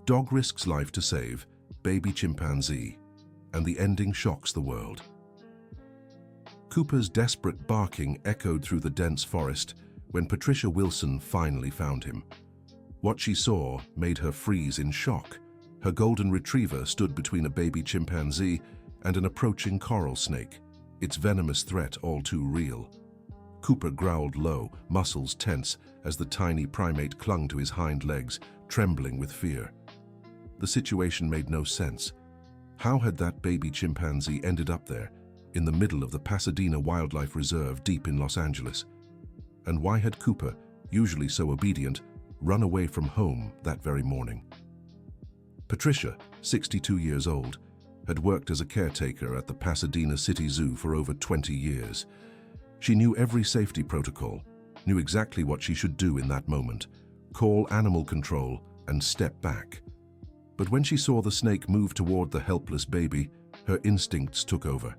Dog risks life to save baby chimpanzee, and the ending shocks the world. Cooper's desperate barking echoed through the dense forest when Patricia Wilson finally found him. What she saw made her freeze in shock. Her golden retriever stood between a baby chimpanzee and an approaching coral snake, its venomous threat all too real. Cooper growled low, muscles tense, as the tiny primate clung to his hind legs, trembling with fear. The situation made no sense. How had that baby chimpanzee ended up there, in the middle of the Pasadena Wildlife Reserve deep in Los Angeles? And why had Cooper, usually so obedient, run away from home that very morning? Patricia, 62 years old, had worked as a caretaker at the Pasadena City Zoo for over 20 years. She knew every safety protocol, knew exactly what she should do in that moment: call animal control and step back. But when she saw the snake move toward the helpless baby, her instincts took over.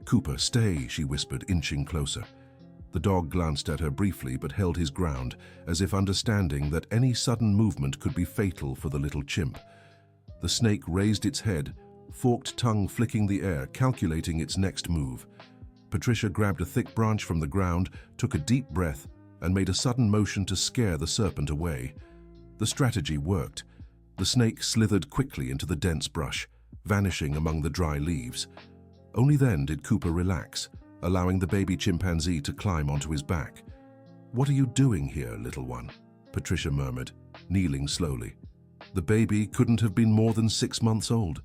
"Cooper, stay," she whispered, inching closer. The dog glanced at her briefly but held his ground, as if understanding that any sudden movement could be fatal for the little chimp. The snake raised its head, forked tongue flicking the air, calculating its next move. Patricia grabbed a thick branch from the ground, took a deep breath, and made a sudden motion to scare the serpent away. The strategy worked. The snake slithered quickly into the dense brush, vanishing among the dry leaves. Only then did Cooper relax, allowing the baby chimpanzee to climb onto his back. "What are you doing here, little one?" Patricia murmured, kneeling slowly. The baby couldn't have been more than 6 months old.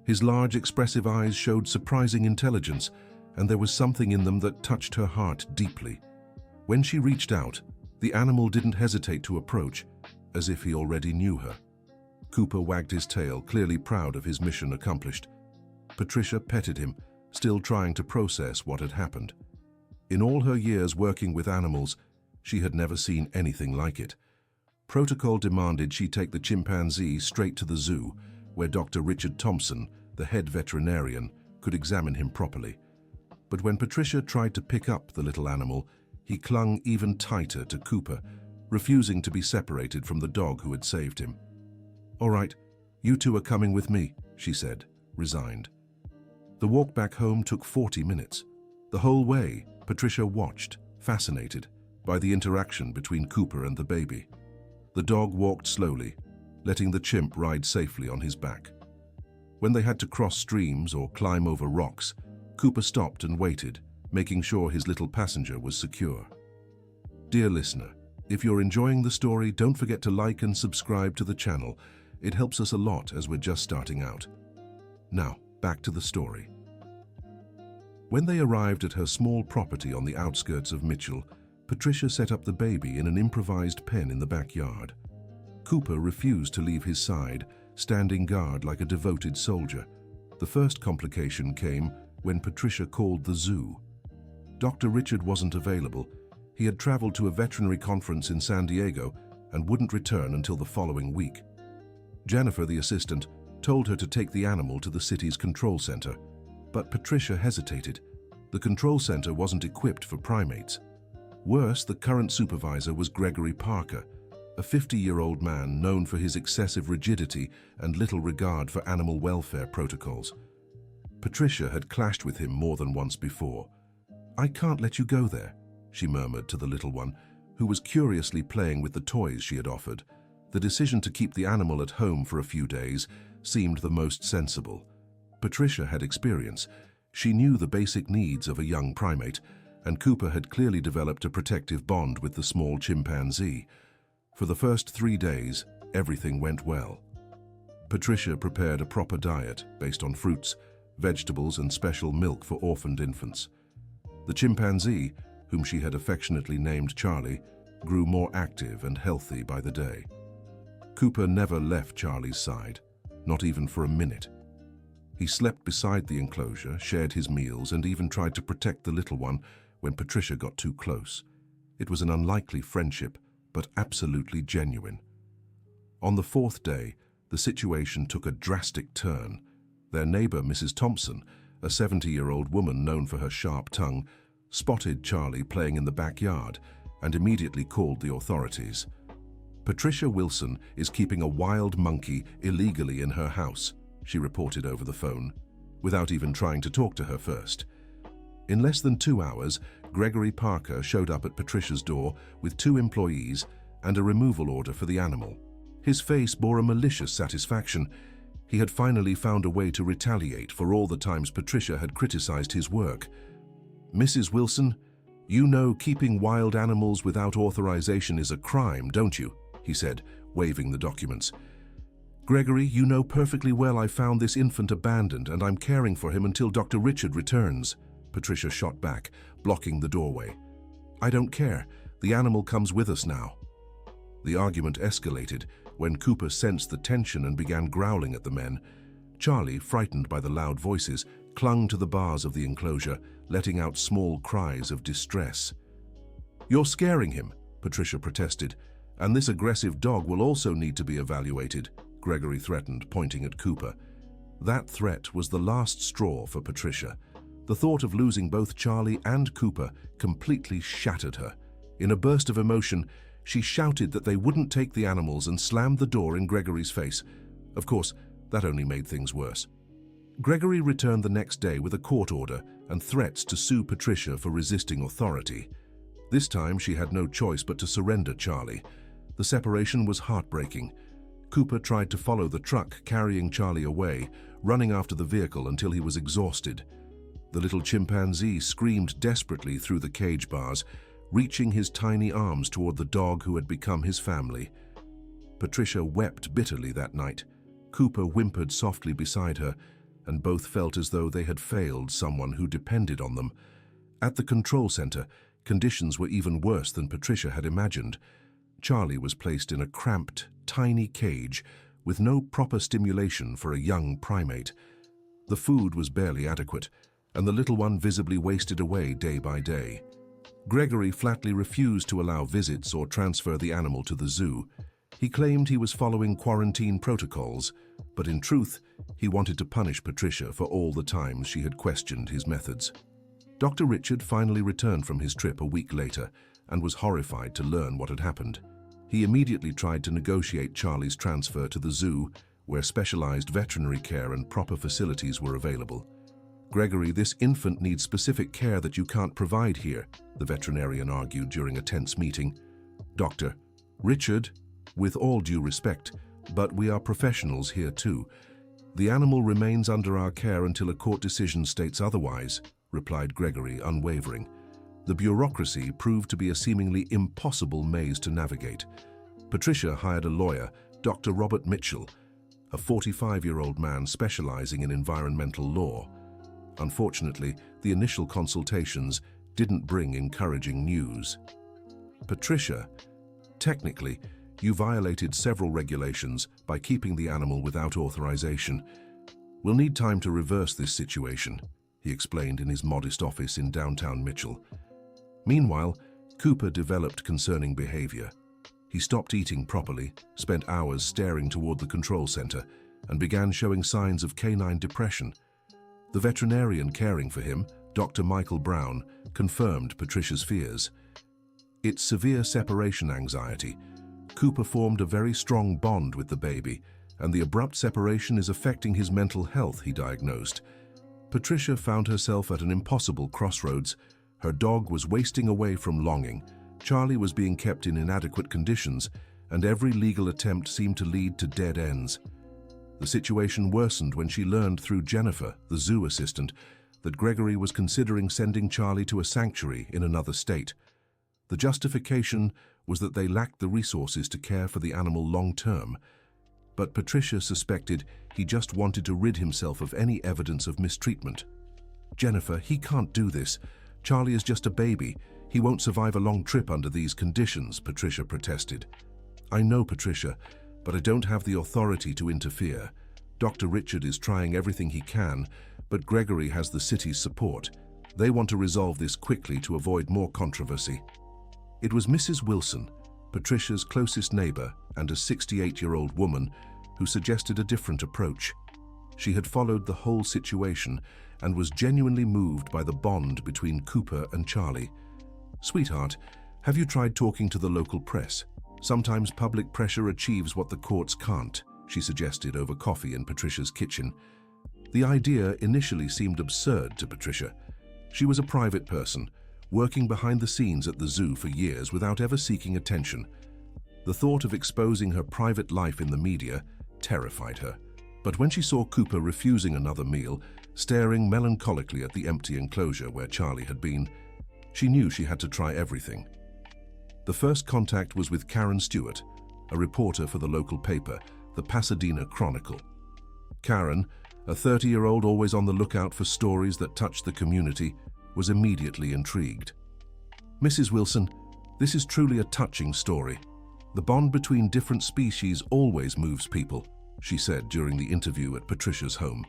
His large, expressive eyes showed surprising intelligence, and there was something in them that touched her heart deeply. When she reached out, the animal didn't hesitate to approach, as if he already knew her. Cooper wagged his tail, clearly proud of his mission accomplished. Patricia petted him, still trying to process what had happened. In all her years working with animals, she had never seen anything like it. Protocol demanded she take the chimpanzee straight to the zoo, where Dr. Richard Thompson, the head veterinarian, could examine him properly. But when Patricia tried to pick up the little animal, he clung even tighter to Cooper, refusing to be separated from the dog who had saved him. "All right, you two are coming with me," she said, resigned. The walk back home took 40 minutes. The whole way, Patricia watched, fascinated by the interaction between Cooper and the baby. The dog walked slowly, letting the chimp ride safely on his back. When they had to cross streams or climb over rocks, Cooper stopped and waited, making sure his little passenger was secure. Dear listener, if you're enjoying the story, don't forget to like and subscribe to the channel. It helps us a lot as we're just starting out. Now, back to the story. When they arrived at her small property on the outskirts of Mitchell, Patricia set up the baby in an improvised pen in the backyard. Cooper refused to leave his side, standing guard like a devoted soldier. The first complication came when Patricia called the zoo. Dr. Richard wasn't available. He had traveled to a veterinary conference in San Diego and wouldn't return until the following week. Jennifer, the assistant, told her to take the animal to the city's control center, but Patricia hesitated. The control center wasn't equipped for primates. Worse, the current supervisor was Gregory Parker, a 50-year-old man known for his excessive rigidity and little regard for animal welfare protocols. Patricia had clashed with him more than once before. "I can't let you go there," she murmured to the little one, who was curiously playing with the toys she had offered. The decision to keep the animal at home for a few days seemed the most sensible. Patricia had experience. She knew the basic needs of a young primate, and Cooper had clearly developed a protective bond with the small chimpanzee. For the first 3 days, everything went well. Patricia prepared a proper diet based on fruits, vegetables, and special milk for orphaned infants. The chimpanzee, whom she had affectionately named Charlie, grew more active and healthy by the day. Cooper never left Charlie's side, not even for a minute. He slept beside the enclosure, shared his meals, and even tried to protect the little one when Patricia got too close. It was an unlikely friendship, but absolutely genuine. On the 4th day, the situation took a drastic turn. Their neighbor, Mrs. Thompson, a 70-year-old woman known for her sharp tongue, spotted Charlie playing in the backyard and immediately called the authorities. Patricia Wilson is keeping a wild monkey illegally in her house, she reported over the phone, without even trying to talk to her first. In less than 2 hours, Gregory Parker showed up at Patricia's door with 2 employees and a removal order for the animal. His face bore a malicious satisfaction. He had finally found a way to retaliate for all the times Patricia had criticized his work. "Mrs. Wilson, you know keeping wild animals without authorization is a crime, don't you?" he said, waving the documents. "Gregory, you know perfectly well I found this infant abandoned and I'm caring for him until Dr. Richard returns," Patricia shot back, blocking the doorway. "I don't care. The animal comes with us now." The argument escalated when Cooper sensed the tension and began growling at the men. Charlie, frightened by the loud voices, clung to the bars of the enclosure, letting out small cries of distress. "You're scaring him," Patricia protested, "and this aggressive dog will also need to be evaluated," Gregory threatened, pointing at Cooper. That threat was the last straw for Patricia. The thought of losing both Charlie and Cooper completely shattered her. In a burst of emotion, she shouted that they wouldn't take the animals and slammed the door in Gregory's face. Of course, that only made things worse. Gregory returned the next day with a court order and threats to sue Patricia for resisting authority. This time, she had no choice but to surrender Charlie. The separation was heartbreaking. Cooper tried to follow the truck carrying Charlie away, running after the vehicle until he was exhausted. The little chimpanzee screamed desperately through the cage bars, reaching his tiny arms toward the dog who had become his family. Patricia wept bitterly that night. Cooper whimpered softly beside her, and both felt as though they had failed someone who depended on them. At the control center, conditions were even worse than Patricia had imagined. Charlie was placed in a cramped, tiny cage with no proper stimulation for a young primate. The food was barely adequate, and the little one visibly wasted away day by day. Gregory flatly refused to allow visits or transfer the animal to the zoo. He claimed he was following quarantine protocols, but in truth, he wanted to punish Patricia for all the times she had questioned his methods. Dr. Richard finally returned from his trip a week later and was horrified to learn what had happened. He immediately tried to negotiate Charlie's transfer to the zoo, where specialized veterinary care and proper facilities were available. "Gregory, this infant needs specific care that you can't provide here," the veterinarian argued during a tense meeting. "Dr. Richard, with all due respect, but we are professionals here too. The animal remains under our care until a court decision states otherwise," replied Gregory, unwavering. The bureaucracy proved to be a seemingly impossible maze to navigate. Patricia hired a lawyer, Dr. Robert Mitchell, a 45-year-old man specializing in environmental law. Unfortunately, the initial consultations didn't bring encouraging news. "Patricia, technically, you violated several regulations by keeping the animal without authorization. We'll need time to reverse this situation," he explained in his modest office in downtown Mitchell. Meanwhile, Cooper developed concerning behavior. He stopped eating properly, spent hours staring toward the control center, and began showing signs of canine depression. The veterinarian caring for him, Dr. Michael Brown, confirmed Patricia's fears. It's severe separation anxiety. Cooper formed a very strong bond with the baby, and the abrupt separation is affecting his mental health, he diagnosed. Patricia found herself at an impossible crossroads. Her dog was wasting away from longing, Charlie was being kept in inadequate conditions, and every legal attempt seemed to lead to dead ends. The situation worsened when she learned through Jennifer, the zoo assistant, that Gregory was considering sending Charlie to a sanctuary in another state. The justification was that they lacked the resources to care for the animal long-term. But Patricia suspected he just wanted to rid himself of any evidence of mistreatment. "Jennifer, he can't do this. Charlie is just a baby. He won't survive a long trip under these conditions," Patricia protested. "I know, Patricia, but I don't have the authority to interfere. Dr. Richard is trying everything he can, but Gregory has the city's support. They want to resolve this quickly to avoid more controversy." It was Mrs. Wilson, Patricia's closest neighbor and a 68-year-old woman, who suggested a different approach. She had followed the whole situation and was genuinely moved by the bond between Cooper and Charlie. "Sweetheart, have you tried talking to the local press? Sometimes public pressure achieves what the courts can't, she suggested over coffee in Patricia's kitchen. The idea initially seemed absurd to Patricia. She was a private person, working behind the scenes at the zoo for years without ever seeking attention. The thought of exposing her private life in the media terrified her. But when she saw Cooper refusing another meal, staring melancholically at the empty enclosure where Charlie had been, she knew she had to try everything. The first contact was with Karen Stewart, a reporter for the local paper, the Pasadena Chronicle. Karen, a 30-year-old always on the lookout for stories that touched the community, was immediately intrigued. "Mrs. Wilson, this is truly a touching story. The bond between different species always moves people," she said during the interview at Patricia's home.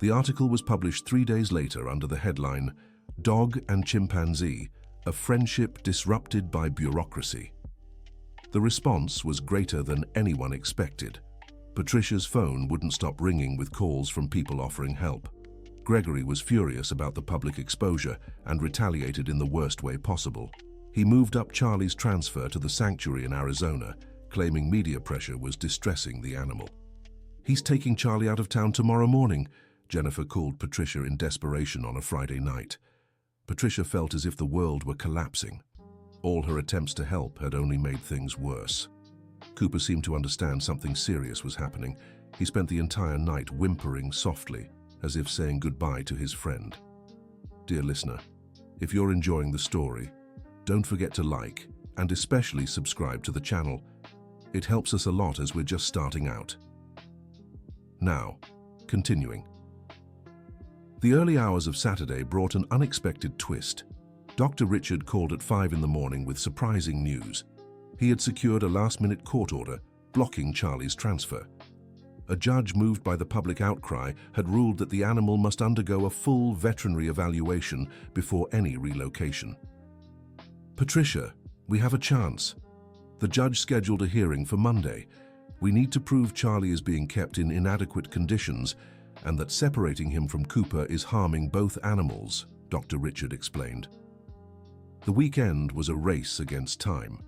The article was published 3 days later under the headline, "Dog and Chimpanzee, a friendship disrupted by bureaucracy." The response was greater than anyone expected. Patricia's phone wouldn't stop ringing with calls from people offering help. Gregory was furious about the public exposure and retaliated in the worst way possible. He moved up Charlie's transfer to the sanctuary in Arizona, claiming media pressure was distressing the animal. "He's taking Charlie out of town tomorrow morning," Jennifer called Patricia in desperation on a Friday night. Patricia felt as if the world were collapsing. All her attempts to help had only made things worse. Cooper seemed to understand something serious was happening. He spent the entire night whimpering softly, as if saying goodbye to his friend. Dear listener, if you're enjoying the story, don't forget to like and especially subscribe to the channel. It helps us a lot as we're just starting out. Now, continuing. The early hours of Saturday brought an unexpected twist. Dr. Richard called at 5 in the morning with surprising news. He had secured a last-minute court order blocking Charlie's transfer. A judge moved by the public outcry had ruled that the animal must undergo a full veterinary evaluation before any relocation. "Patricia, we have a chance. The judge scheduled a hearing for Monday. We need to prove Charlie is being kept in inadequate conditions and that separating him from Cooper is harming both animals," Dr. Richard explained. The weekend was a race against time.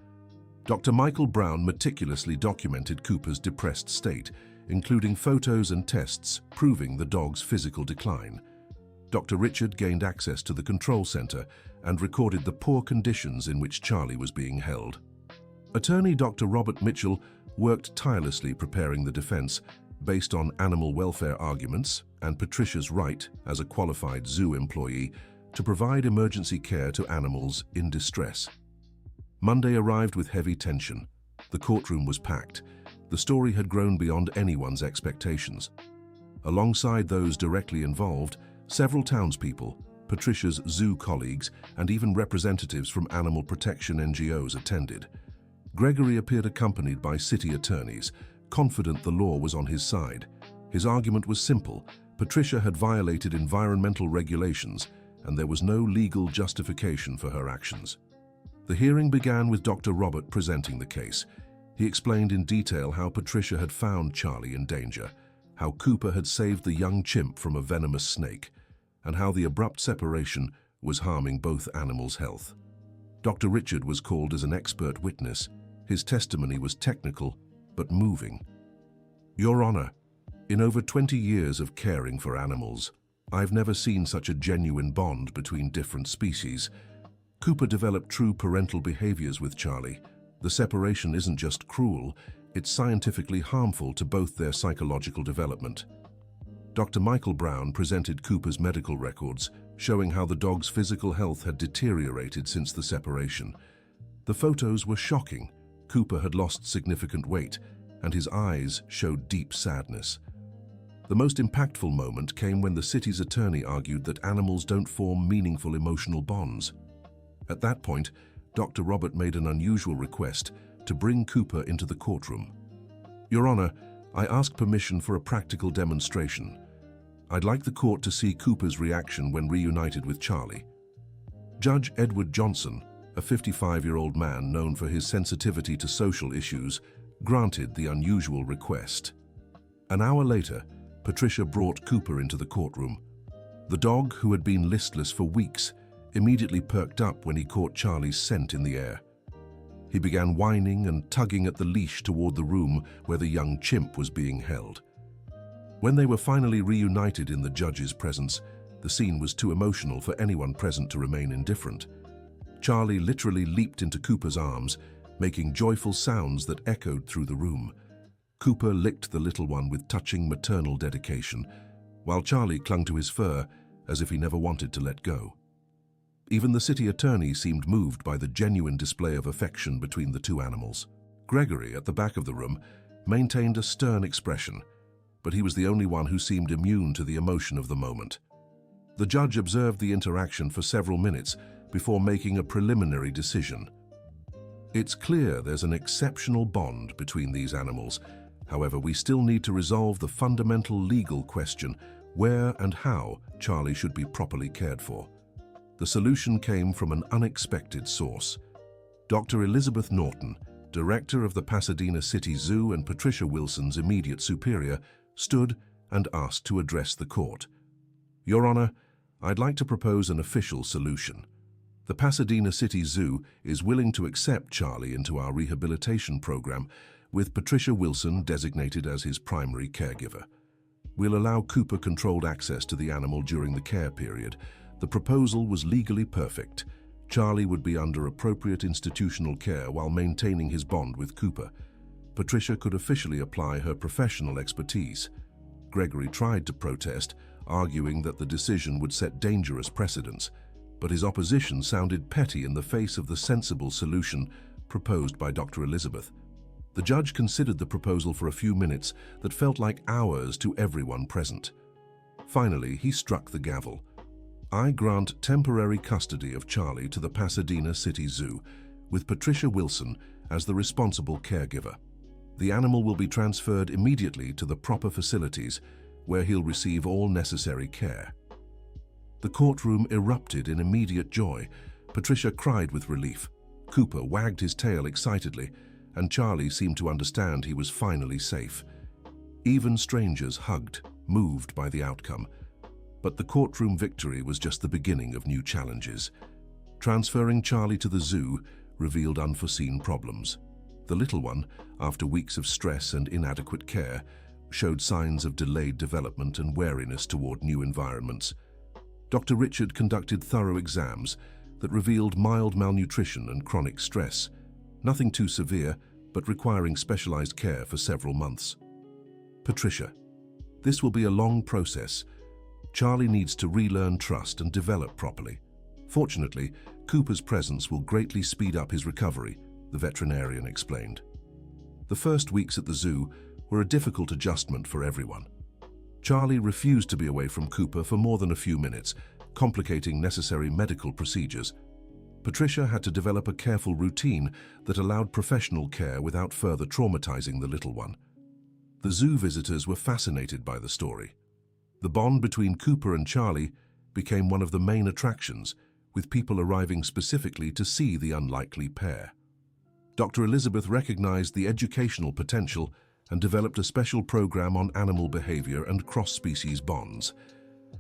Dr. Michael Brown meticulously documented Cooper's depressed state, including photos and tests proving the dog's physical decline. Dr. Richard gained access to the control center and recorded the poor conditions in which Charlie was being held. Attorney Dr. Robert Mitchell worked tirelessly preparing the defense based on animal welfare arguments and Patricia's right, as a qualified zoo employee, to provide emergency care to animals in distress. Monday arrived with heavy tension. The courtroom was packed. The story had grown beyond anyone's expectations. Alongside those directly involved, several townspeople, Patricia's zoo colleagues, and even representatives from animal protection NGOs attended. Gregory appeared accompanied by city attorneys, confident the law was on his side. His argument was simple. Patricia had violated environmental regulations, and there was no legal justification for her actions. The hearing began with Dr. Robert presenting the case. He explained in detail how Patricia had found Charlie in danger, how Cooper had saved the young chimp from a venomous snake, and how the abrupt separation was harming both animals' health. Dr. Richard was called as an expert witness. His testimony was technical, but moving. "Your Honor, in over 20 years of caring for animals, I've never seen such a genuine bond between different species. Cooper developed true parental behaviors with Charlie. The separation isn't just cruel, it's scientifically harmful to both their psychological development." Dr. Michael Brown presented Cooper's medical records, showing how the dog's physical health had deteriorated since the separation. The photos were shocking. Cooper had lost significant weight, and his eyes showed deep sadness. The most impactful moment came when the city's attorney argued that animals don't form meaningful emotional bonds. At that point, Dr. Robert made an unusual request to bring Cooper into the courtroom. "Your Honor, I ask permission for a practical demonstration. I'd like the court to see Cooper's reaction when reunited with Charlie." Judge Edward Johnson, a 55-year-old man known for his sensitivity to social issues, granted the unusual request. An hour later, Patricia brought Cooper into the courtroom. The dog, who had been listless for weeks, immediately perked up when he caught Charlie's scent in the air. He began whining and tugging at the leash toward the room where the young chimp was being held. When they were finally reunited in the judge's presence, the scene was too emotional for anyone present to remain indifferent. Charlie literally leaped into Cooper's arms, making joyful sounds that echoed through the room. Cooper licked the little one with touching maternal dedication, while Charlie clung to his fur as if he never wanted to let go. Even the city attorney seemed moved by the genuine display of affection between the two animals. Gregory, at the back of the room, maintained a stern expression, but he was the only one who seemed immune to the emotion of the moment. The judge observed the interaction for several minutes before making a preliminary decision. It's clear there's an exceptional bond between these animals. However, we still need to resolve the fundamental legal question, where and how Charlie should be properly cared for. The solution came from an unexpected source. Dr. Elizabeth Norton, director of the Pasadena City Zoo and Patricia Wilson's immediate superior, stood and asked to address the court. "Your Honor, I'd like to propose an official solution. The Pasadena City Zoo is willing to accept Charlie into our rehabilitation program, with Patricia Wilson designated as his primary caregiver. We'll allow Cooper-controlled access to the animal during the care period. The proposal was legally perfect. Charlie would be under appropriate institutional care while maintaining his bond with Cooper. Patricia could officially apply her professional expertise." Gregory tried to protest, arguing that the decision would set dangerous precedents, but his opposition sounded petty in the face of the sensible solution proposed by Dr. Elizabeth. The judge considered the proposal for a few minutes that felt like hours to everyone present. Finally, he struck the gavel. "I grant temporary custody of Charlie to the Pasadena City Zoo, with Patricia Wilson as the responsible caregiver. The animal will be transferred immediately to the proper facilities, where he'll receive all necessary care." The courtroom erupted in immediate joy. Patricia cried with relief. Cooper wagged his tail excitedly, and Charlie seemed to understand he was finally safe. Even strangers hugged, moved by the outcome. But the courtroom victory was just the beginning of new challenges. Transferring Charlie to the zoo revealed unforeseen problems. The little one, after weeks of stress and inadequate care, showed signs of delayed development and wariness toward new environments. Dr. Richard conducted thorough exams that revealed mild malnutrition and chronic stress, nothing too severe, but requiring specialized care for several months. "Patricia, this will be a long process. Charlie needs to relearn trust and develop properly. Fortunately, Cooper's presence will greatly speed up his recovery," the veterinarian explained. The first weeks at the zoo were a difficult adjustment for everyone. Charlie refused to be away from Cooper for more than a few minutes, complicating necessary medical procedures. Patricia had to develop a careful routine that allowed professional care without further traumatizing the little one. The zoo visitors were fascinated by the story. The bond between Cooper and Charlie became one of the main attractions, with people arriving specifically to see the unlikely pair. Dr. Elizabeth recognized the educational potential and developed a special program on animal behavior and cross-species bonds.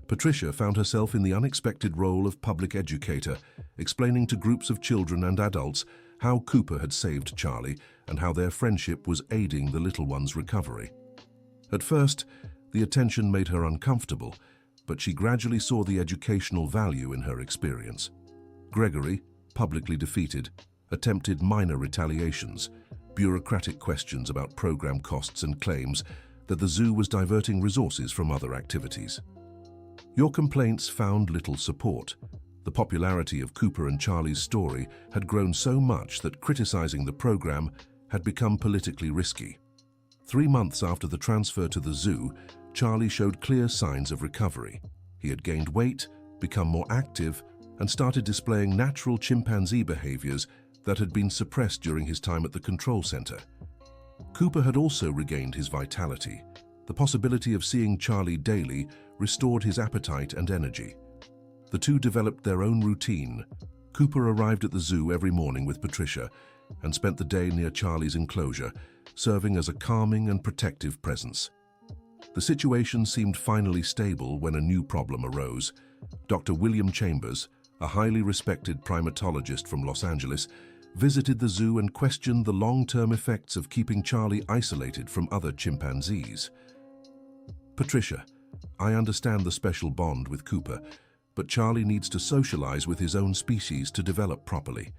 Patricia found herself in the unexpected role of public educator, explaining to groups of children and adults how Cooper had saved Charlie and how their friendship was aiding the little one's recovery. At first, the attention made her uncomfortable, but she gradually saw the educational value in her experience. Gregory, publicly defeated, attempted minor retaliations, bureaucratic questions about program costs and claims that the zoo was diverting resources from other activities. Your complaints found little support. The popularity of Cooper and Charlie's story had grown so much that criticizing the program had become politically risky. 3 months after the transfer to the zoo, Charlie showed clear signs of recovery. He had gained weight, become more active, and started displaying natural chimpanzee behaviors that had been suppressed during his time at the control center. Cooper had also regained his vitality. The possibility of seeing Charlie daily restored his appetite and energy. The two developed their own routine. Cooper arrived at the zoo every morning with Patricia and spent the day near Charlie's enclosure, serving as a calming and protective presence. The situation seemed finally stable when a new problem arose. Dr. William Chambers, a highly respected primatologist from Los Angeles, visited the zoo and questioned the long-term effects of keeping Charlie isolated from other chimpanzees. Patricia, I understand the special bond with Cooper, but Charlie needs to socialize with his own species to develop properly.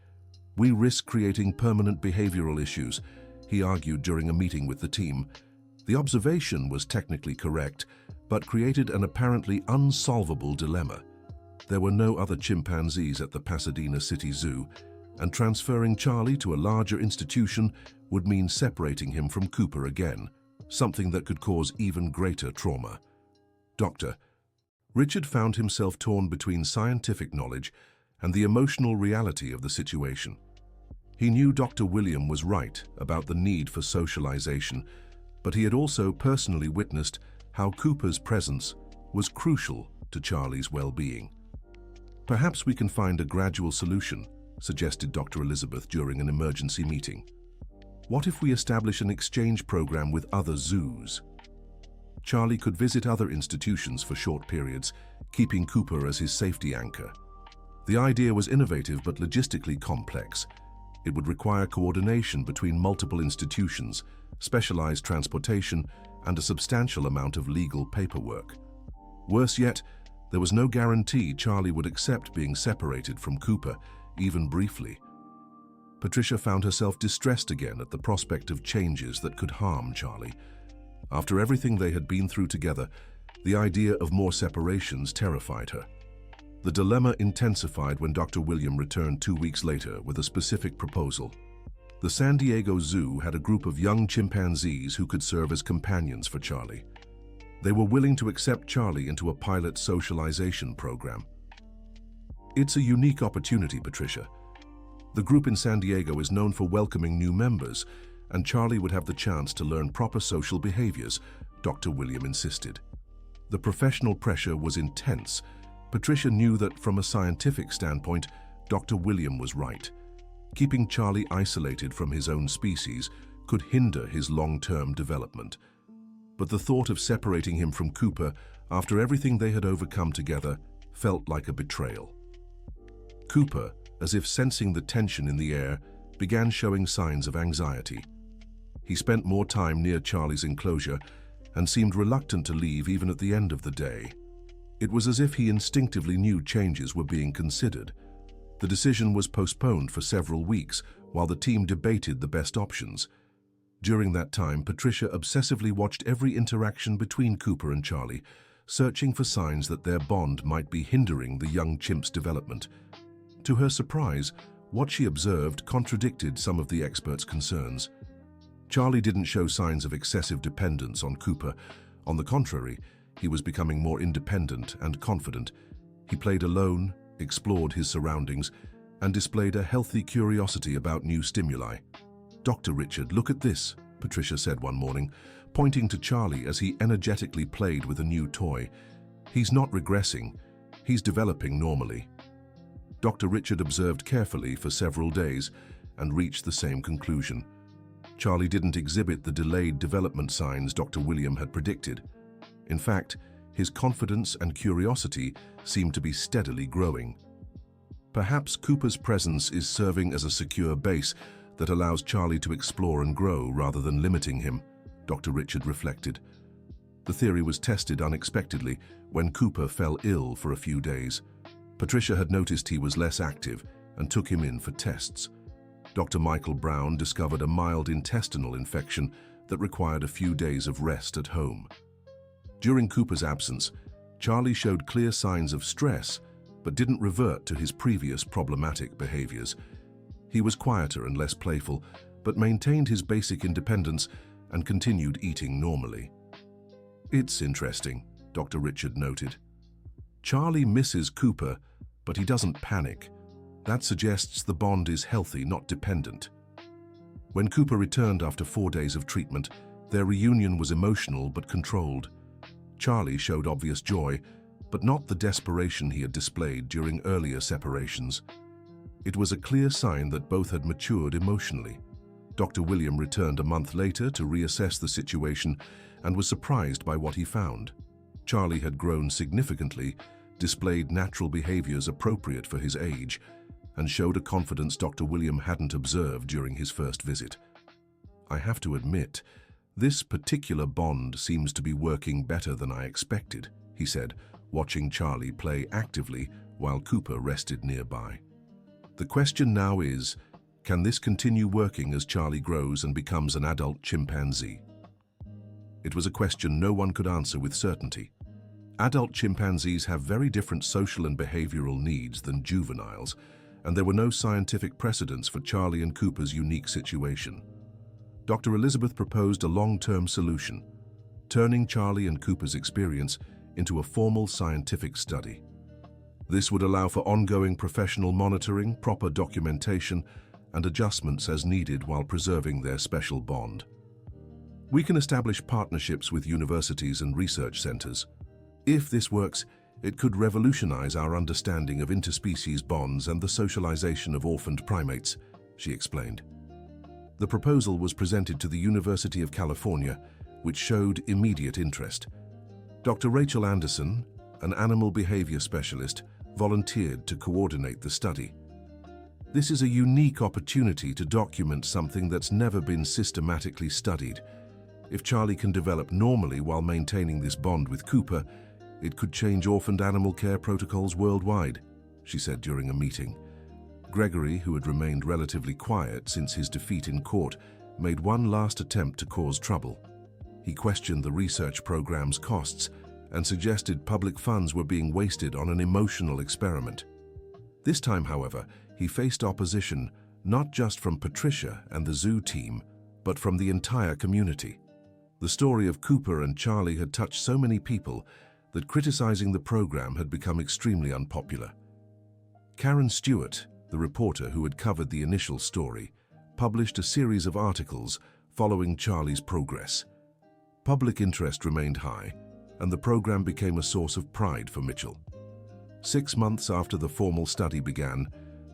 We risk creating permanent behavioral issues, he argued during a meeting with the team. The observation was technically correct, but created an apparently unsolvable dilemma. There were no other chimpanzees at the Pasadena City Zoo, and transferring Charlie to a larger institution would mean separating him from Cooper again, something that could cause even greater trauma. Doctor, Richard found himself torn between scientific knowledge and the emotional reality of the situation. He knew Dr. William was right about the need for socialization, but he had also personally witnessed how Cooper's presence was crucial to Charlie's well-being. Perhaps we can find a gradual solution, suggested Dr. Elizabeth during an emergency meeting. What if we establish an exchange program with other zoos? Charlie could visit other institutions for short periods, keeping Cooper as his safety anchor. The idea was innovative but logistically complex. It would require coordination between multiple institutions, specialized transportation, and a substantial amount of legal paperwork. Worse yet, there was no guarantee Charlie would accept being separated from Cooper, even briefly. Patricia found herself distressed again at the prospect of changes that could harm Charlie. After everything they had been through together, the idea of more separations terrified her. The dilemma intensified when Dr. William returned 2 weeks later with a specific proposal. The San Diego Zoo had a group of young chimpanzees who could serve as companions for Charlie. They were willing to accept Charlie into a pilot socialization program. It's a unique opportunity, Patricia. The group in San Diego is known for welcoming new members, and Charlie would have the chance to learn proper social behaviors, Dr. William insisted. The professional pressure was intense. Patricia knew that from a scientific standpoint, Dr. William was right. Keeping Charlie isolated from his own species could hinder his long-term development. But the thought of separating him from Cooper after everything they had overcome together felt like a betrayal. Cooper, as if sensing the tension in the air, began showing signs of anxiety. He spent more time near Charlie's enclosure and seemed reluctant to leave even at the end of the day. It was as if he instinctively knew changes were being considered. The decision was postponed for several weeks while the team debated the best options. During that time, Patricia obsessively watched every interaction between Cooper and Charlie, searching for signs that their bond might be hindering the young chimp's development. To her surprise, what she observed contradicted some of the experts' concerns. Charlie didn't show signs of excessive dependence on Cooper. On the contrary, he was becoming more independent and confident. He played alone, explored his surroundings, and displayed a healthy curiosity about new stimuli. "Dr. Richard, look at this," Patricia said one morning, pointing to Charlie as he energetically played with a new toy. "He's not regressing, he's developing normally." Dr. Richard observed carefully for several days and reached the same conclusion. Charlie didn't exhibit the delayed development signs Dr. William had predicted. In fact, his confidence and curiosity seemed to be steadily growing. Perhaps Cooper's presence is serving as a secure base that allows Charlie to explore and grow rather than limiting him, Dr. Richard reflected. The theory was tested unexpectedly when Cooper fell ill for a few days. Patricia had noticed he was less active and took him in for tests. Dr. Michael Brown discovered a mild intestinal infection that required a few days of rest at home. During Cooper's absence, Charlie showed clear signs of stress, but didn't revert to his previous problematic behaviors. He was quieter and less playful, but maintained his basic independence and continued eating normally. "It's interesting," Dr. Richard noted. "Charlie misses Cooper, but he doesn't panic. That suggests the bond is healthy, not dependent." When Cooper returned after 4 days of treatment, their reunion was emotional but controlled. Charlie showed obvious joy, but not the desperation he had displayed during earlier separations. It was a clear sign that both had matured emotionally. Dr. William returned a month later to reassess the situation and was surprised by what he found. Charlie had grown significantly, displayed natural behaviors appropriate for his age, and showed a confidence Dr. William hadn't observed during his first visit. "I have to admit, this particular bond seems to be working better than I expected," he said, watching Charlie play actively while Cooper rested nearby. "The question now is, can this continue working as Charlie grows and becomes an adult chimpanzee?" It was a question no one could answer with certainty. Adult chimpanzees have very different social and behavioral needs than juveniles, and there were no scientific precedents for Charlie and Cooper's unique situation. Dr. Elizabeth proposed a long-term solution, turning Charlie and Cooper's experience into a formal scientific study. This would allow for ongoing professional monitoring, proper documentation, and adjustments as needed while preserving their special bond. "We can establish partnerships with universities and research centers. If this works, it could revolutionize our understanding of interspecies bonds and the socialization of orphaned primates," she explained. The proposal was presented to the University of California, which showed immediate interest. Dr. Rachel Anderson, an animal behavior specialist, volunteered to coordinate the study. "This is a unique opportunity to document something that's never been systematically studied. If Charlie can develop normally while maintaining this bond with Cooper, it could change orphaned animal care protocols worldwide," she said during a meeting. Gregory, who had remained relatively quiet since his defeat in court, made one last attempt to cause trouble. He questioned the research program's costs and suggested public funds were being wasted on an emotional experiment. This time, however, he faced opposition not just from Patricia and the zoo team, but from the entire community. The story of Cooper and Charlie had touched so many people that criticizing the program had become extremely unpopular. Karen Stewart, the reporter who had covered the initial story, published a series of articles following Charlie's progress. Public interest remained high, and the program became a source of pride for Mitchell. 6 months after the formal study began,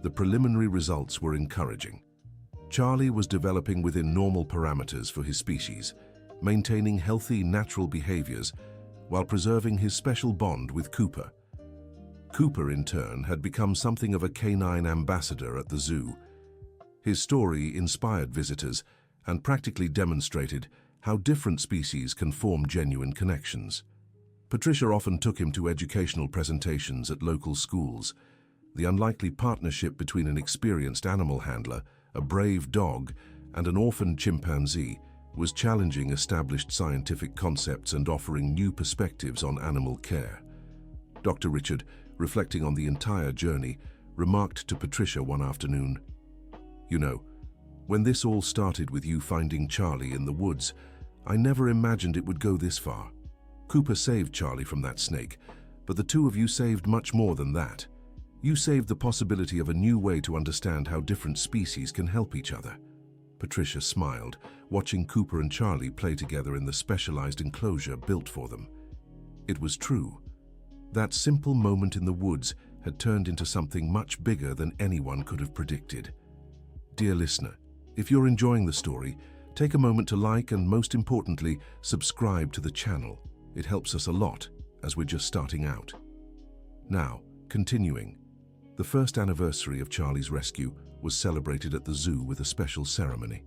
the preliminary results were encouraging. Charlie was developing within normal parameters for his species, maintaining healthy, natural behaviors while preserving his special bond with Cooper. Cooper, in turn, had become something of a canine ambassador at the zoo. His story inspired visitors and practically demonstrated how different species can form genuine connections. Patricia often took him to educational presentations at local schools. The unlikely partnership between an experienced animal handler, a brave dog, and an orphaned chimpanzee was challenging established scientific concepts and offering new perspectives on animal care. Dr. Richard, reflecting on the entire journey, remarked to Patricia one afternoon, "You know, when this all started with you finding Charlie in the woods, I never imagined it would go this far. Cooper saved Charlie from that snake, but the two of you saved much more than that. You saved the possibility of a new way to understand how different species can help each other." Patricia smiled, watching Cooper and Charlie play together in the specialized enclosure built for them. It was true. That simple moment in the woods had turned into something much bigger than anyone could have predicted. Dear listener, if you're enjoying the story, take a moment to like and, most importantly, subscribe to the channel. It helps us a lot as we're just starting out. Now, continuing. The first anniversary of Charlie's rescue was celebrated at the zoo with a special ceremony.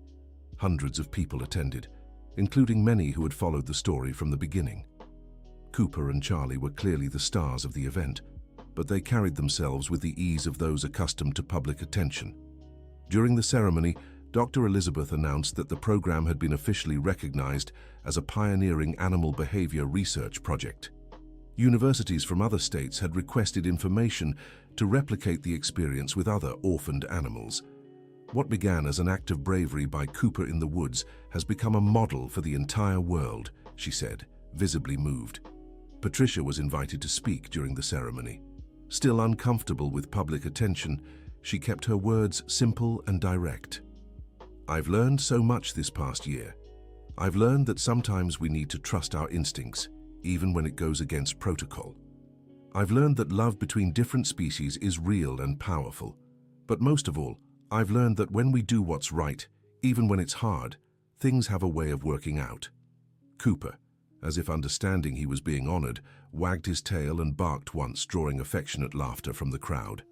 Hundreds of people attended, including many who had followed the story from the beginning. Cooper and Charlie were clearly the stars of the event, but they carried themselves with the ease of those accustomed to public attention. During the ceremony, Dr. Elizabeth announced that the program had been officially recognized as a pioneering animal behavior research project. Universities from other states had requested information to replicate the experience with other orphaned animals. What began as an act of bravery by Cooper in the woods has become a model for the entire world, she said, visibly moved. Patricia was invited to speak during the ceremony. Still uncomfortable with public attention, she kept her words simple and direct. "I've learned so much this past year. I've learned that sometimes we need to trust our instincts, even when it goes against protocol. I've learned that love between different species is real and powerful. But most of all, I've learned that when we do what's right, even when it's hard, things have a way of working out." Cooper, as if understanding he was being honored, wagged his tail and barked once, drawing affectionate laughter from the crowd.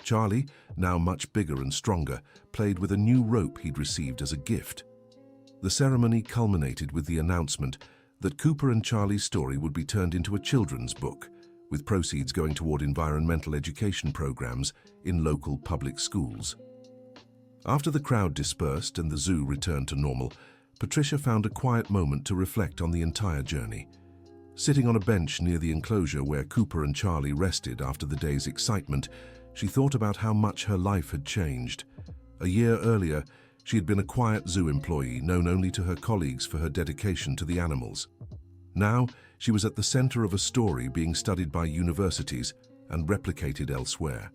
Charlie, now much bigger and stronger, played with a new rope he'd received as a gift. The ceremony culminated with the announcement that Cooper and Charlie's story would be turned into a children's book, with proceeds going toward environmental education programs in local public schools. After the crowd dispersed and the zoo returned to normal, Patricia found a quiet moment to reflect on the entire journey. Sitting on a bench near the enclosure where Cooper and Charlie rested after the day's excitement, she thought about how much her life had changed. A year earlier, she had been a quiet zoo employee known only to her colleagues for her dedication to the animals. Now, she was at the center of a story being studied by universities and replicated elsewhere.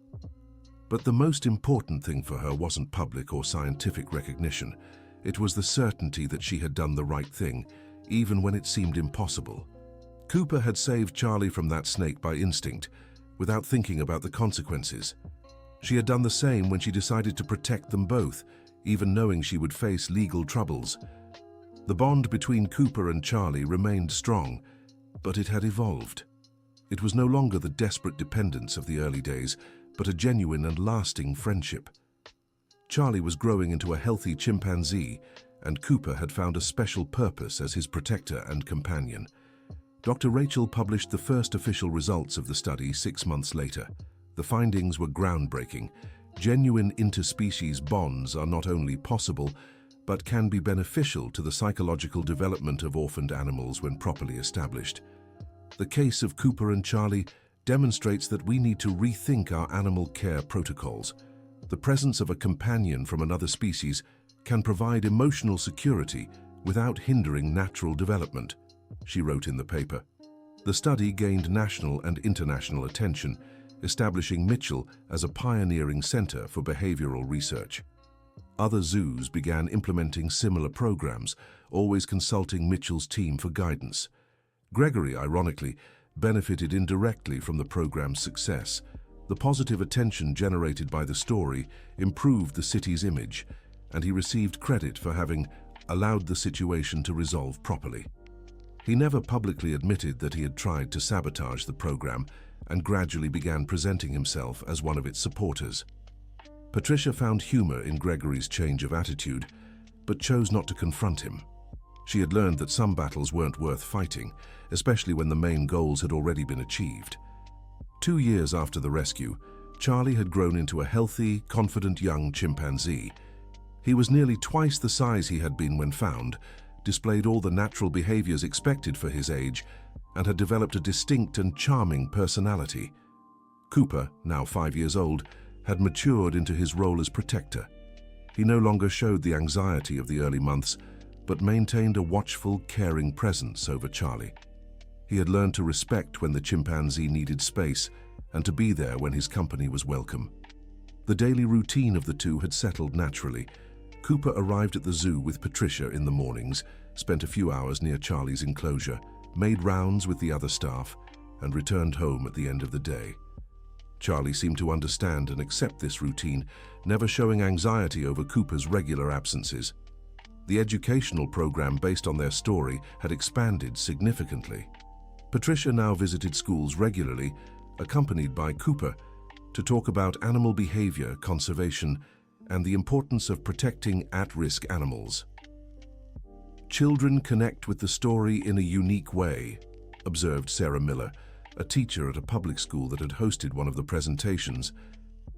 But the most important thing for her wasn't public or scientific recognition. It was the certainty that she had done the right thing, even when it seemed impossible. Cooper had saved Charlie from that snake by instinct, without thinking about the consequences. She had done the same when she decided to protect them both, even knowing she would face legal troubles. The bond between Cooper and Charlie remained strong, but it had evolved. It was no longer the desperate dependence of the early days, but a genuine and lasting friendship. Charlie was growing into a healthy chimpanzee, and Cooper had found a special purpose as his protector and companion. Dr. Rachel published the first official results of the study 6 months later. The findings were groundbreaking. Genuine interspecies bonds are not only possible, but can be beneficial to the psychological development of orphaned animals when properly established. The case of Cooper and Charlie demonstrates that we need to rethink our animal care protocols. The presence of a companion from another species can provide emotional security without hindering natural development, she wrote in the paper. The study gained national and international attention, establishing Mitchell as a pioneering center for behavioral research. Other zoos began implementing similar programs, always consulting Mitchell's team for guidance. Gregory, ironically, benefited indirectly from the program's success. The positive attention generated by the story improved the city's image, and he received credit for having allowed the situation to resolve properly. He never publicly admitted that he had tried to sabotage the program and gradually began presenting himself as one of its supporters. Patricia found humor in Gregory's change of attitude, but chose not to confront him. She had learned that some battles weren't worth fighting, especially when the main goals had already been achieved. 2 years after the rescue, Charlie had grown into a healthy, confident young chimpanzee. He was nearly twice the size he had been when found, displayed all the natural behaviors expected for his age, and had developed a distinct and charming personality. Cooper, now 5 years old, had matured into his role as protector. He no longer showed the anxiety of the early months, but maintained a watchful, caring presence over Charlie. He had learned to respect when the chimpanzee needed space and to be there when his company was welcome. The daily routine of the two had settled naturally. Cooper arrived at the zoo with Patricia in the mornings, spent a few hours near Charlie's enclosure, made rounds with the other staff, and returned home at the end of the day. Charlie seemed to understand and accept this routine, never showing anxiety over Cooper's regular absences. The educational program based on their story had expanded significantly. Patricia now visited schools regularly, accompanied by Cooper, to talk about animal behavior, conservation, and the importance of protecting at-risk animals. Children connect with the story in a unique way, observed Sarah Miller, a teacher at a public school that had hosted one of the presentations.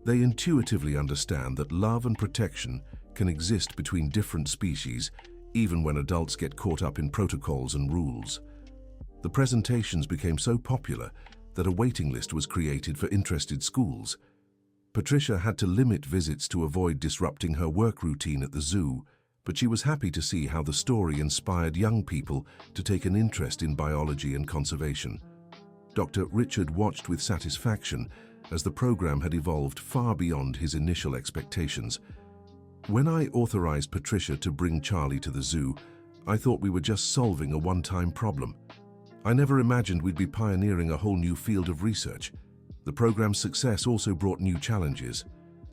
They intuitively understand that love and protection can exist between different species, even when adults get caught up in protocols and rules. The presentations became so popular that a waiting list was created for interested schools. Patricia had to limit visits to avoid disrupting her work routine at the zoo, but she was happy to see how the story inspired young people to take an interest in biology and conservation. Dr. Richard watched with satisfaction as the program had evolved far beyond his initial expectations. When I authorized Patricia to bring Charlie to the zoo, I thought we were just solving a one-time problem. I never imagined we'd be pioneering a whole new field of research. The program's success also brought new challenges.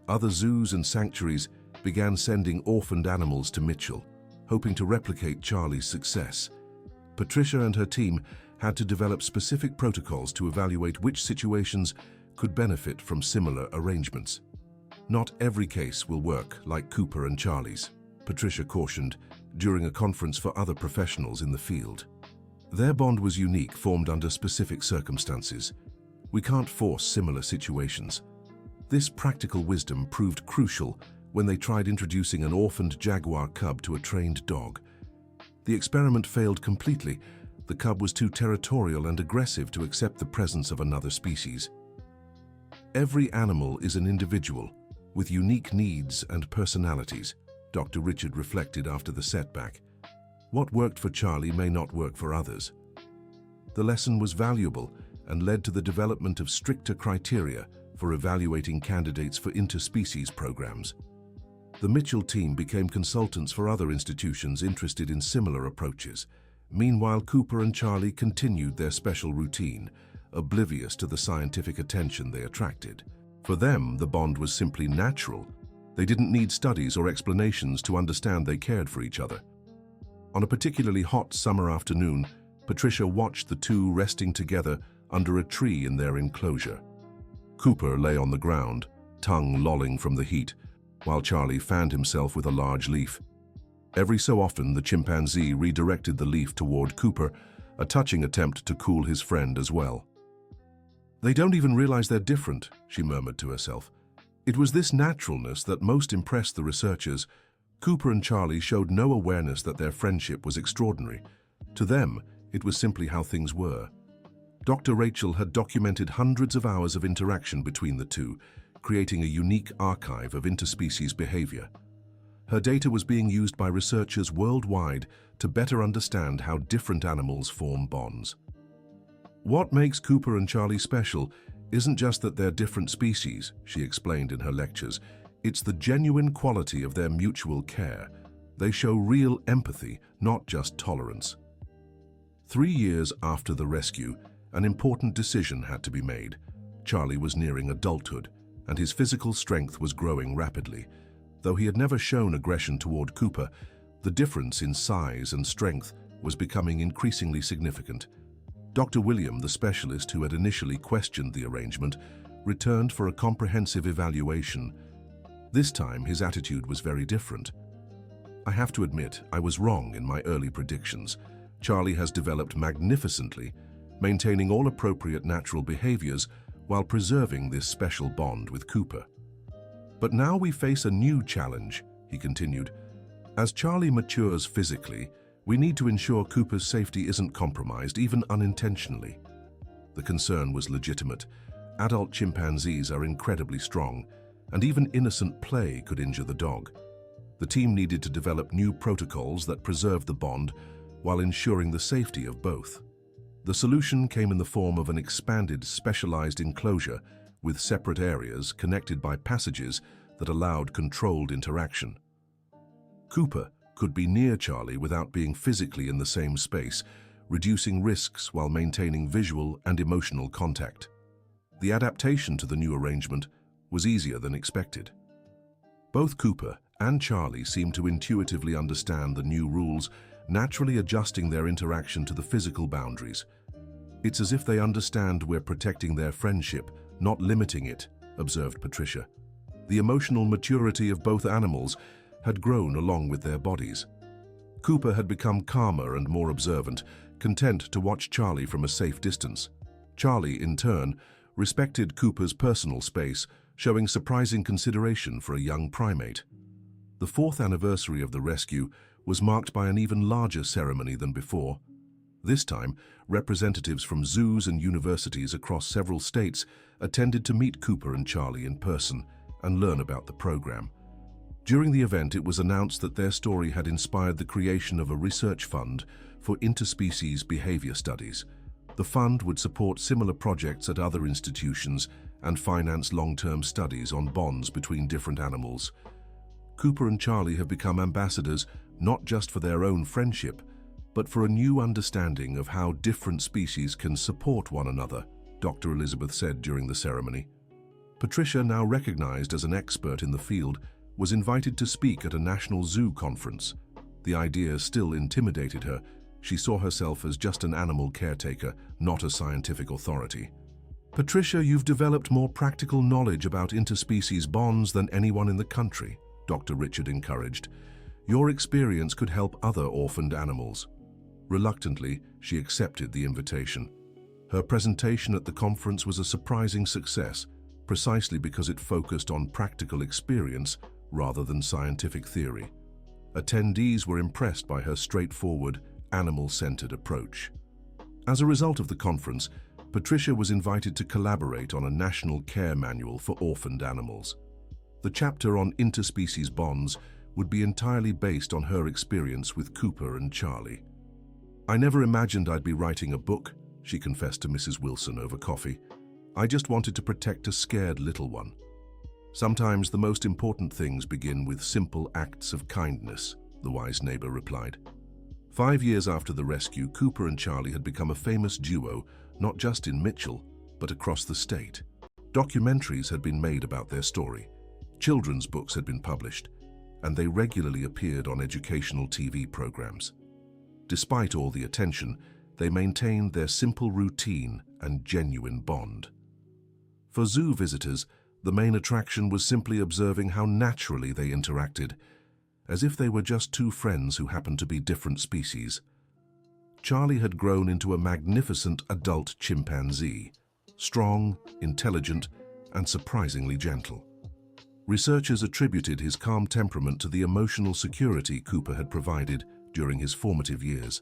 Other zoos and sanctuaries began sending orphaned animals to Mitchell, hoping to replicate Charlie's success. Patricia and her team had to develop specific protocols to evaluate which situations could benefit from similar arrangements. Not every case will work like Cooper and Charlie's, Patricia cautioned during a conference for other professionals in the field. Their bond was unique, formed under specific circumstances. We can't force similar situations. This practical wisdom proved crucial when they tried introducing an orphaned jaguar cub to a trained dog. The experiment failed completely. The cub was too territorial and aggressive to accept the presence of another species. Every animal is an individual, with unique needs and personalities, Dr. Richard reflected after the setback. What worked for Charlie may not work for others. The lesson was valuable and led to the development of stricter criteria for evaluating candidates for interspecies programs. The Mitchell team became consultants for other institutions interested in similar approaches. Meanwhile, Cooper and Charlie continued their special routine, oblivious to the scientific attention they attracted. For them, the bond was simply natural. They didn't need studies or explanations to understand they cared for each other. On a particularly hot summer afternoon, Patricia watched the two resting together under a tree in their enclosure. Cooper lay on the ground, tongue lolling from the heat, while Charlie fanned himself with a large leaf. Every so often, the chimpanzee redirected the leaf toward Cooper, a touching attempt to cool his friend as well. "They don't even realize they're different," she murmured to herself. It was this naturalness that most impressed the researchers. Cooper and Charlie showed no awareness that their friendship was extraordinary. To them, it was simply how things were. Dr. Rachel had documented hundreds of hours of interaction between the two, creating a unique archive of interspecies behavior. Her data was being used by researchers worldwide to better understand how different animals form bonds. What makes Cooper and Charlie special isn't just that they're different species, she explained in her lectures. It's the genuine quality of their mutual care. They show real empathy, not just tolerance. 3 years after the rescue, an important decision had to be made. Charlie was nearing adulthood, and his physical strength was growing rapidly. Though he had never shown aggression toward Cooper, the difference in size and strength was becoming increasingly significant. Dr. William, the specialist who had initially questioned the arrangement, returned for a comprehensive evaluation. This time, his attitude was very different. "I have to admit, I was wrong in my early predictions. Charlie has developed magnificently, maintaining all appropriate natural behaviors while preserving this special bond with Cooper. But now we face a new challenge," he continued. "As Charlie matures physically, we need to ensure Cooper's safety isn't compromised, even unintentionally." The concern was legitimate. Adult chimpanzees are incredibly strong, and even innocent play could injure the dog. The team needed to develop new protocols that preserved the bond while ensuring the safety of both. The solution came in the form of an expanded, specialized enclosure with separate areas connected by passages that allowed controlled interaction. Cooper could be near Charlie without being physically in the same space, reducing risks while maintaining visual and emotional contact. The adaptation to the new arrangement was easier than expected. Both Cooper and Charlie seemed to intuitively understand the new rules, naturally adjusting their interaction to the physical boundaries. "It's as if they understand we're protecting their friendship, not limiting it," observed Patricia. The emotional maturity of both animals had grown along with their bodies. Cooper had become calmer and more observant, content to watch Charlie from a safe distance. Charlie, in turn, respected Cooper's personal space, showing surprising consideration for a young primate. The 4th anniversary of the rescue was marked by an even larger ceremony than before. This time, representatives from zoos and universities across several states attended to meet Cooper and Charlie in person and learn about the program. During the event, it was announced that their story had inspired the creation of a research fund for interspecies behavior studies. The fund would support similar projects at other institutions and finance long-term studies on bonds between different animals. Cooper and Charlie have become ambassadors not just for their own friendship, but for a new understanding of how different species can support one another, Dr. Elizabeth said during the ceremony. Patricia, now recognized as an expert in the field, was invited to speak at a national zoo conference. The idea still intimidated her. She saw herself as just an animal caretaker, not a scientific authority. Patricia, you've developed more practical knowledge about interspecies bonds than anyone in the country, Dr. Richard encouraged. Your experience could help other orphaned animals. Reluctantly, she accepted the invitation. Her presentation at the conference was a surprising success, precisely because it focused on practical experience rather than scientific theory. Attendees were impressed by her straightforward, animal-centered approach. As a result of the conference, Patricia was invited to collaborate on a national care manual for orphaned animals. The chapter on interspecies bonds would be entirely based on her experience with Cooper and Charlie. "I never imagined I'd be writing a book," she confessed to Mrs. Wilson over coffee. "I just wanted to protect a scared little one." "Sometimes the most important things begin with simple acts of kindness," the wise neighbor replied. 5 years after the rescue, Cooper and Charlie had become a famous duo, not just in Mitchell, but across the state. Documentaries had been made about their story. Children's books had been published, and they regularly appeared on educational TV programs. Despite all the attention, they maintained their simple routine and genuine bond. For zoo visitors, the main attraction was simply observing how naturally they interacted, as if they were just two friends who happened to be different species. Charlie had grown into a magnificent adult chimpanzee, strong, intelligent, and surprisingly gentle. Researchers attributed his calm temperament to the emotional security Cooper had provided during his formative years.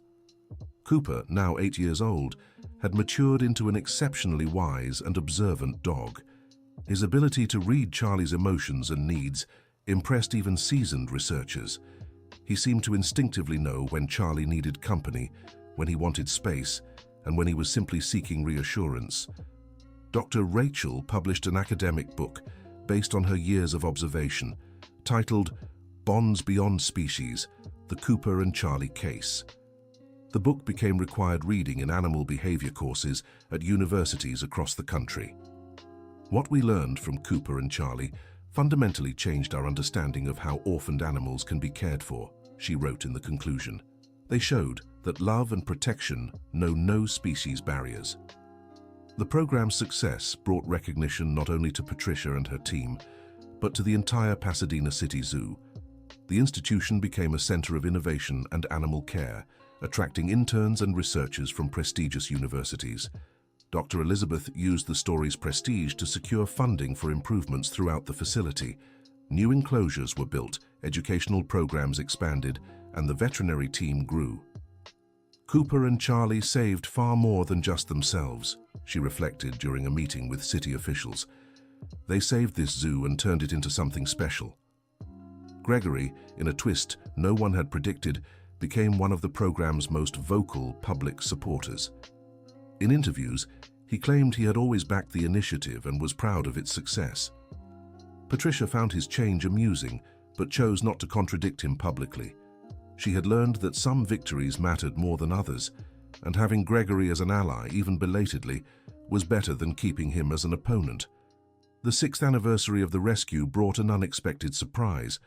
Cooper, now 8 years old, had matured into an exceptionally wise and observant dog. His ability to read Charlie's emotions and needs impressed even seasoned researchers. He seemed to instinctively know when Charlie needed company, when he wanted space, and when he was simply seeking reassurance. Dr. Rachel published an academic book based on her years of observation, titled Bonds Beyond Species: The Cooper and Charlie Case. The book became required reading in animal behavior courses at universities across the country. "What we learned from Cooper and Charlie fundamentally changed our understanding of how orphaned animals can be cared for," she wrote in the conclusion. "They showed that love and protection know no species barriers." The program's success brought recognition not only to Patricia and her team, but to the entire Pasadena City Zoo. The institution became a center of innovation and animal care, attracting interns and researchers from prestigious universities. Dr. Elizabeth used the story's prestige to secure funding for improvements throughout the facility. New enclosures were built, educational programs expanded, and the veterinary team grew. "Cooper and Charlie saved far more than just themselves," she reflected during a meeting with city officials. "They saved this zoo and turned it into something special." Gregory, in a twist no one had predicted, became one of the program's most vocal public supporters. In interviews, he claimed he had always backed the initiative and was proud of its success. Patricia found his change amusing, but chose not to contradict him publicly. She had learned that some victories mattered more than others, and having Gregory as an ally, even belatedly, was better than keeping him as an opponent. The 6th anniversary of the rescue brought an unexpected surprise.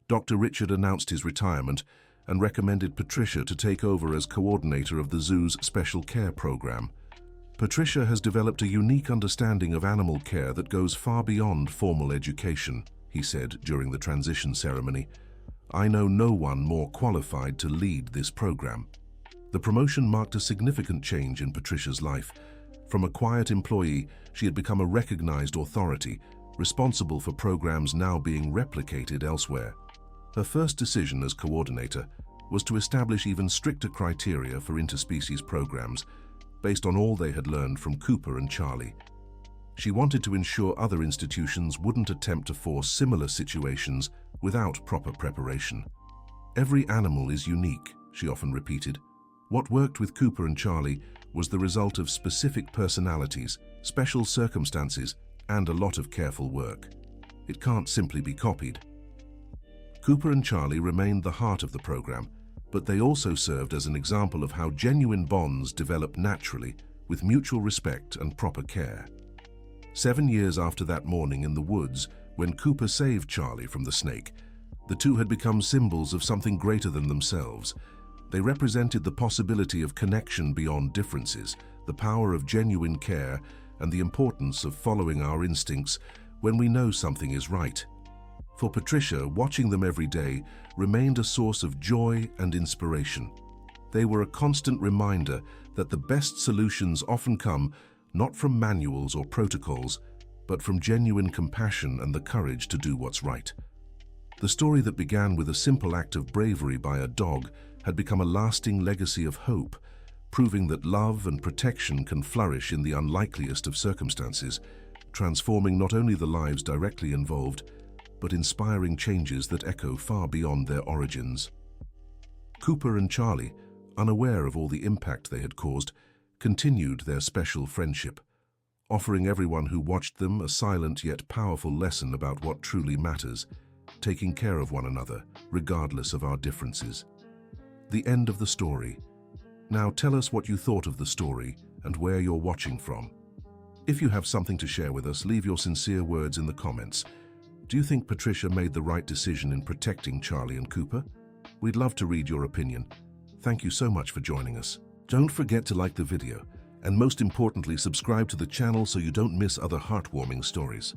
Dr. Richard announced his retirement and recommended Patricia to take over as coordinator of the zoo's special care program. "Patricia has developed a unique understanding of animal care that goes far beyond formal education," he said during the transition ceremony. "I know no one more qualified to lead this program." The promotion marked a significant change in Patricia's life. From a quiet employee, she had become a recognized authority, responsible for programs now being replicated elsewhere. Her first decision as coordinator was to establish even stricter criteria for interspecies programs, based on all they had learned from Cooper and Charlie. She wanted to ensure other institutions wouldn't attempt to force similar situations without proper preparation. "Every animal is unique," she often repeated. What worked with Cooper and Charlie was the result of specific personalities, special circumstances, and a lot of careful work. It can't simply be copied. Cooper and Charlie remained the heart of the program, but they also served as an example of how genuine bonds develop naturally, with mutual respect and proper care. 7 years after that morning in the woods, when Cooper saved Charlie from the snake, the two had become symbols of something greater than themselves. They represented the possibility of connection beyond differences, the power of genuine care, and the importance of following our instincts when we know something is right. For Patricia, watching them every day remained a source of joy and inspiration. They were a constant reminder that the best solutions often come not from manuals or protocols, but from genuine compassion and the courage to do what's right. The story that began with a simple act of bravery by a dog had become a lasting legacy of hope, proving that love and protection can flourish in the unlikeliest of circumstances, transforming not only the lives directly involved, but inspiring changes that echo far beyond their origins. Cooper and Charlie, unaware of all the impact they had caused, continued their special friendship, offering everyone who watched them a silent yet powerful lesson about what truly matters, taking care of one another, regardless of our differences. The end of the story. Now tell us what you thought of the story and where you're watching from. If you have something to share with us, leave your sincere words in the comments. Do you think Patricia made the right decision in protecting Charlie and Cooper? We'd love to read your opinion. Thank you so much for joining us. Don't forget to like the video, and most importantly, subscribe to the channel so you don't miss other heartwarming stories.